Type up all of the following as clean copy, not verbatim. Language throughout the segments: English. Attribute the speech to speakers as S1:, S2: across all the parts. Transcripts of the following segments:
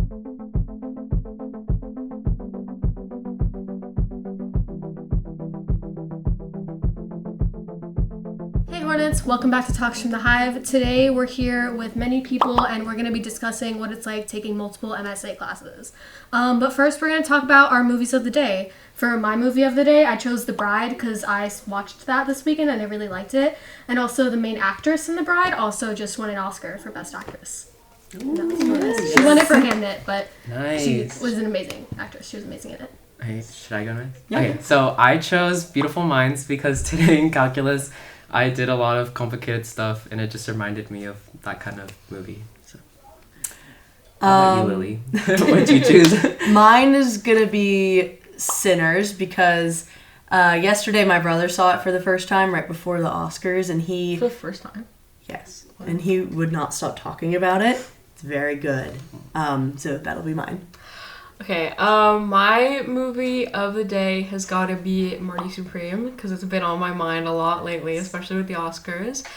S1: Hey Hornets, welcome back to Talks from the Hive. Today we're here with many people and we're going to be discussing what it's like taking multiple MSA classes. But first we're going to talk about our movies of the day. For my movie of the day, I chose The Bride because I watched that this weekend and I really liked it. And also the main actress in The Bride also just won an Oscar for Best Actress. Ooh, that was nice. She won it for Hamnet, but she was an amazing actress. She was amazing in it.
S2: Hey, should I go next?
S1: Yeah.
S2: Okay, so I chose Beautiful Minds because today in calculus, I did a lot of complicated stuff, and it just reminded me of that kind of movie. So, how about you, Lily? What'd you choose?
S3: Mine is gonna be Sinners because yesterday my brother saw it for the first time right before the Oscars, and he
S1: For the first time?
S3: Yes, and he would not stop talking about it. It's very good. So that'll be mine.
S4: Okay, my movie of the day has got to be Marty Supreme because it's been on my mind a lot lately, especially with the Oscars.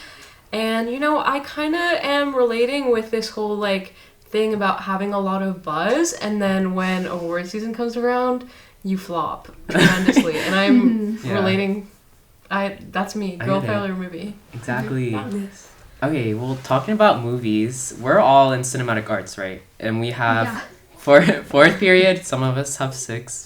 S4: And, you know, I kind of am relating with this whole, like, thing about having a lot of buzz, and then when award season comes around, you flop tremendously. And I'm relating... That's me, girl failure movie.
S2: Exactly. Okay, well, talking about movies, we're all in cinematic arts, right? And we have... Fourth period, some of us have 6.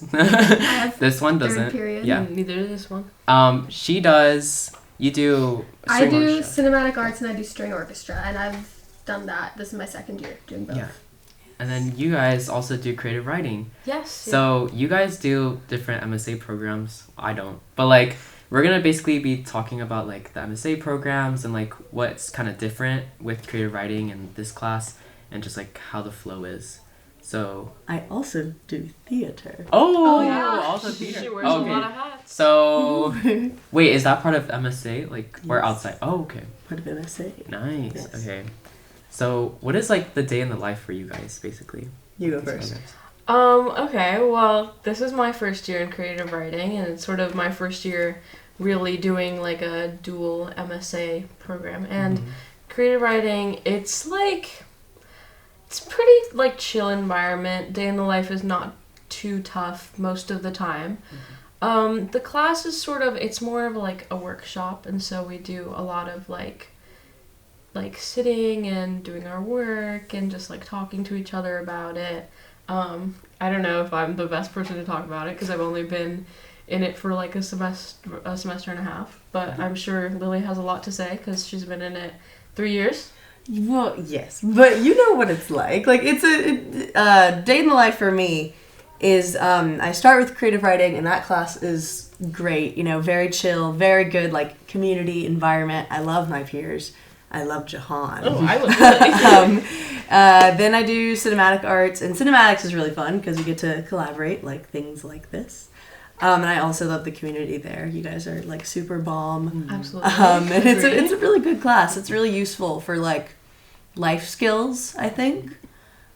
S2: This one doesn't.
S1: Third period.
S4: Yeah. Neither does this one.
S2: She does. You do.
S1: I do cinematic arts and I do string orchestra, and I've done that. This is my second year doing both.
S2: Yeah. And then you guys also do creative writing.
S4: Yes.
S2: So you guys do different MSA programs. I don't. But like, we're gonna basically be talking about like the MSA programs and like what's kind of different with creative writing in this class, and just like how the flow is. So
S3: I also do theater.
S2: Oh
S4: yeah.
S2: Also theater.
S4: She wears a lot of hats.
S2: So, wait, is that part of MSA? Like, we're outside? Oh, okay.
S3: Part of MSA.
S2: Nice.
S3: Yes.
S2: Okay. So, what is like the day in the life for you guys, basically?
S3: You go first.
S4: Okay, well, this is my first year in creative writing, and it's sort of my first year really doing like a dual MSA program. And creative writing, it's like... It's pretty, like, chill environment. Day in the life is not too tough most of the time. The class is sort of, it's more of, like, a workshop, and so we do a lot of, like sitting and doing our work and just, like, talking to each other about it. I don't know if I'm the best person to talk about it, because I've only been in it for, like, a semester and a half, but I'm sure Lily has a lot to say, because she's been in it 3 years.
S3: Well, yes, but you know what it's like. Like, it's a day in the life for me is I start with creative writing, and that class is great. You know, very chill, very good, like, community environment. I love my peers. I love Jahan.
S4: Oh, I love it.
S3: Then I do cinematic arts, and cinematics is really fun because you get to collaborate, like things like this. And I also love the community there. You guys are, like, super bomb.
S4: Absolutely.
S3: And it's a really good class. It's really useful for, like, life skills, I think.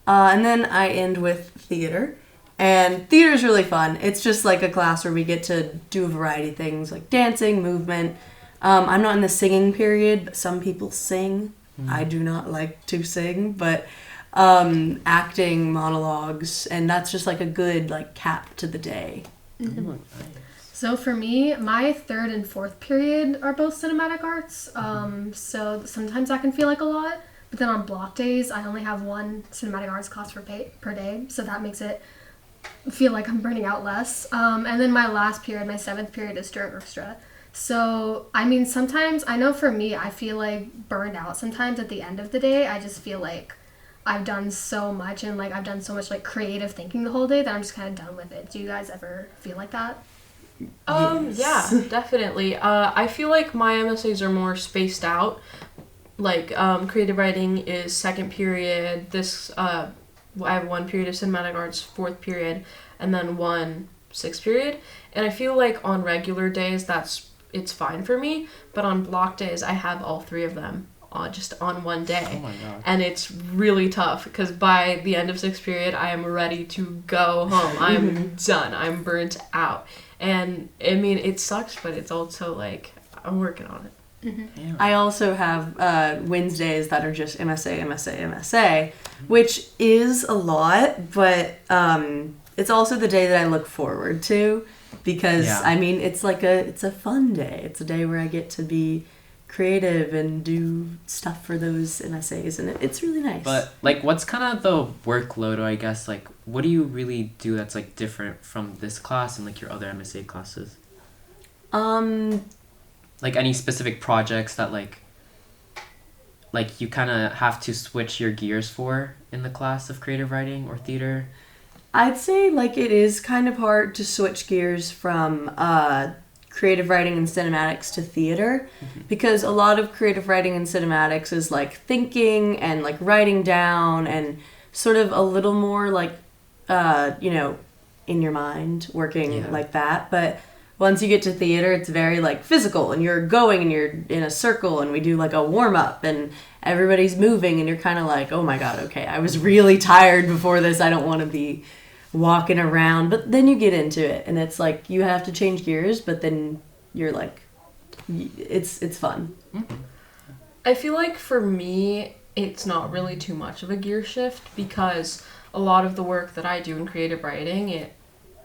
S3: And then I end with theater. And theater is really fun. It's just, like, a class where we get to do a variety of things, like dancing, movement. I'm not in the singing period, but some people sing. I do not like to sing, but acting, monologues, and that's just, like, a good, like, cap to the day.
S1: So for me, my third and fourth period are both cinematic arts. So sometimes that can feel like a lot, but then on block days, I only have one cinematic arts class per day. So that makes it feel like I'm burning out less. And then my last period, my seventh period, is string orchestra. So, I mean, sometimes, I know for me, I feel like burned out sometimes at the end of the day. I just feel like I've done so much and like I've done so much like creative thinking the whole day that I'm just kind of done with it. Do you guys ever feel like that?
S4: Yes. Yeah, definitely. I feel like my MSAs are more spaced out. Like, creative writing is second period. I have one period of cinematic arts, fourth period, and then one sixth period. And I feel like on regular days, it's fine for me. But on block days, I have all 3 of them just on one day.
S2: Oh my God.
S4: And it's really tough because by the end of sixth period, I am ready to go home. I'm done. I'm burnt out. And I mean, it sucks, but it's also like, I'm working on it.
S2: Yeah.
S3: I also have Wednesdays that are just MSA, MSA, MSA, which is a lot, but it's also the day that I look forward to because,
S2: Yeah.
S3: I mean, it's a fun day. It's a day where I get to be creative and do stuff for those MSAs, and it's really nice.
S2: But like, what's kind of the workload, or I guess like, what do you really do that's like different from this class and like your other MSA classes? Like any specific projects that like you kind of have to switch your gears for in the class of creative writing or theater?
S3: I'd say like it is kind of hard to switch gears from creative writing and cinematics to theater because a lot of creative writing and cinematics is like thinking and like writing down and sort of a little more like in your mind working like that. But once you get to theater, it's very like physical and you're going and you're in a circle and we do like a warm up and everybody's moving and you're kind of like, oh my God, okay, I was really tired before this. I don't want to be walking around. But then you get into it and it's like you have to change gears, but then you're like, it's fun.
S4: I feel like for me, it's not really too much of a gear shift because a lot of the work that I do in creative writing, it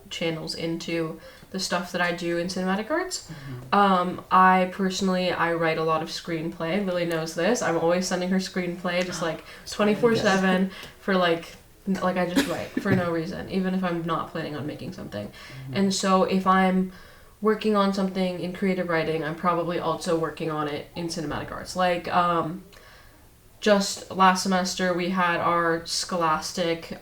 S4: channels into the stuff that I do in cinematic arts. I write a lot of screenplay. Lily knows this. I'm always sending her screenplay just like 24/7 for like I just write for no reason, even if I'm not planning on making something. And so if I'm working on something in creative writing, I'm probably also working on it in cinematic arts. Like just last semester we had our Scholastic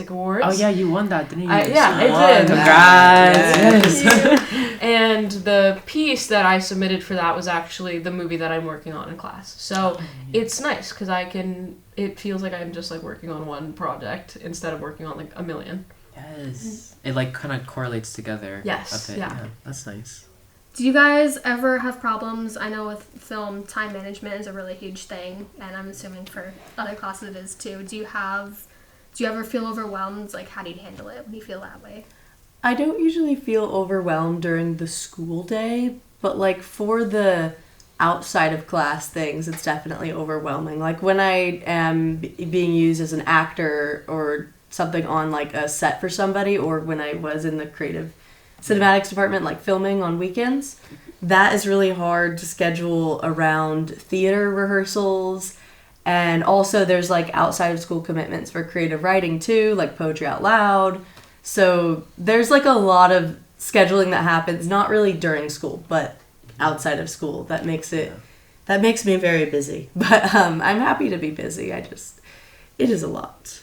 S4: Awards.
S2: Oh yeah, you won that, didn't you?
S4: I did.
S2: Congrats!
S4: Yes. And the piece that I submitted for that was actually the movie that I'm working on in class. So it's nice because it feels like I'm just like working on one project instead of working on like a million.
S2: Yes. It like kind of correlates together.
S4: Yes.
S2: A bit.
S4: Yeah.
S2: That's nice.
S1: Do you guys ever have problems? I know with film, time management is a really huge thing, and I'm assuming for other classes it is too. Do you ever feel overwhelmed? Like, how do you handle it when you feel that way?
S3: I don't usually feel overwhelmed during the school day, but like for the outside of class things, it's definitely overwhelming. Like when I am being used as an actor or something on like a set for somebody, or when I was in the creative cinematics department, like filming on weekends, that is really hard to schedule around theater rehearsals. And also there's like outside of school commitments for creative writing too, like poetry out loud. So there's like a lot of scheduling that happens, not really during school, but outside of school that makes me very busy. But I'm happy to be busy. It is a lot.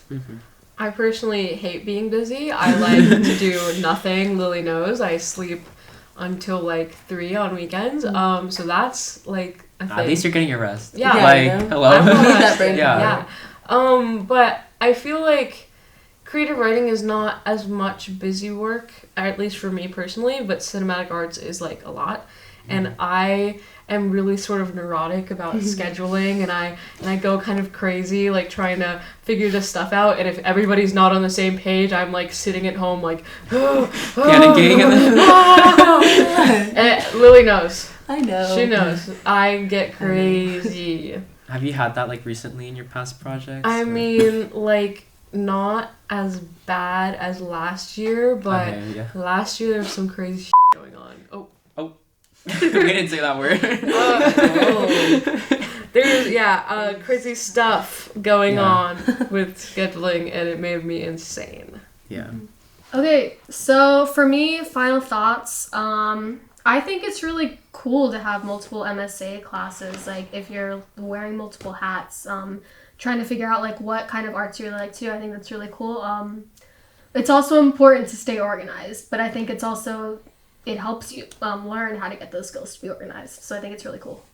S4: I personally hate being busy. I like to do nothing. Lily knows I sleep until like 3 on weekends. So that's like a thing.
S2: At least you're getting your rest.
S4: Yeah.
S2: Like, hello.
S4: I want
S3: need that brain
S4: Yeah. But I feel like creative writing is not as much busy work, at least for me personally, but cinematic arts is like a lot. And I am really sort of neurotic about scheduling, and I go kind of crazy like trying to figure this stuff out, and if everybody's not on the same page, I'm like sitting at home like
S2: panicking
S4: and Lily knows.
S3: I know.
S4: She knows. I get crazy.
S2: Have you had that like recently in your past projects?
S4: I mean, like not as bad as last year, but last year there was some crazy going on.
S2: We didn't say that word.
S4: There's crazy stuff going on with scheduling, and it made me insane.
S2: Yeah.
S1: Okay, so for me, final thoughts. I think it's really cool to have multiple MSA classes. Like if you're wearing multiple hats, trying to figure out like what kind of arts you really like to do. I think that's really cool. It's also important to stay organized, but I think it helps you learn how to get those skills to be organized. So I think it's really cool.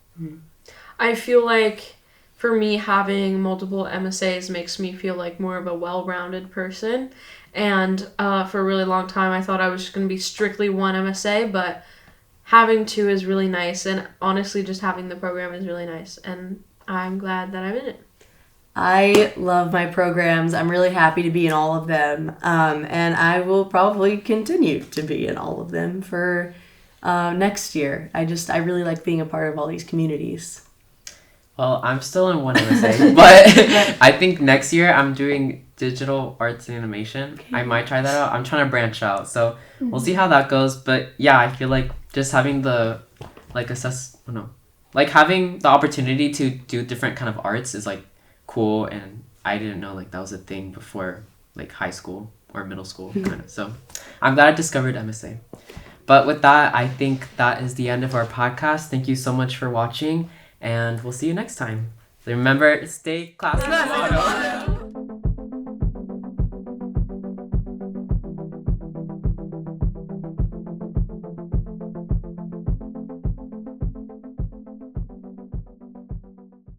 S4: I feel like for me, having multiple MSAs makes me feel like more of a well-rounded person. And for a really long time, I thought I was just going to be strictly one MSA, but having two is really nice. And honestly, just having the program is really nice. And I'm glad that I'm in it.
S3: I love my programs. I'm really happy to be in all of them. And I will probably continue to be in all of them for next year. I really like being a part of all these communities.
S2: Well, I'm still in one MSA, but I think next year I'm doing digital arts and animation.
S3: Okay.
S2: I might try that out. I'm trying to branch out, so we'll see how that goes. But yeah, I feel like just having the having the opportunity to do different kind of arts is like cool, and I didn't know like that was a thing before like high school or middle school kind of. So I'm glad I discovered MSA. But with that, I think that is the end of our podcast. Thank you so much for watching, and we'll see you next time. Remember, stay classy.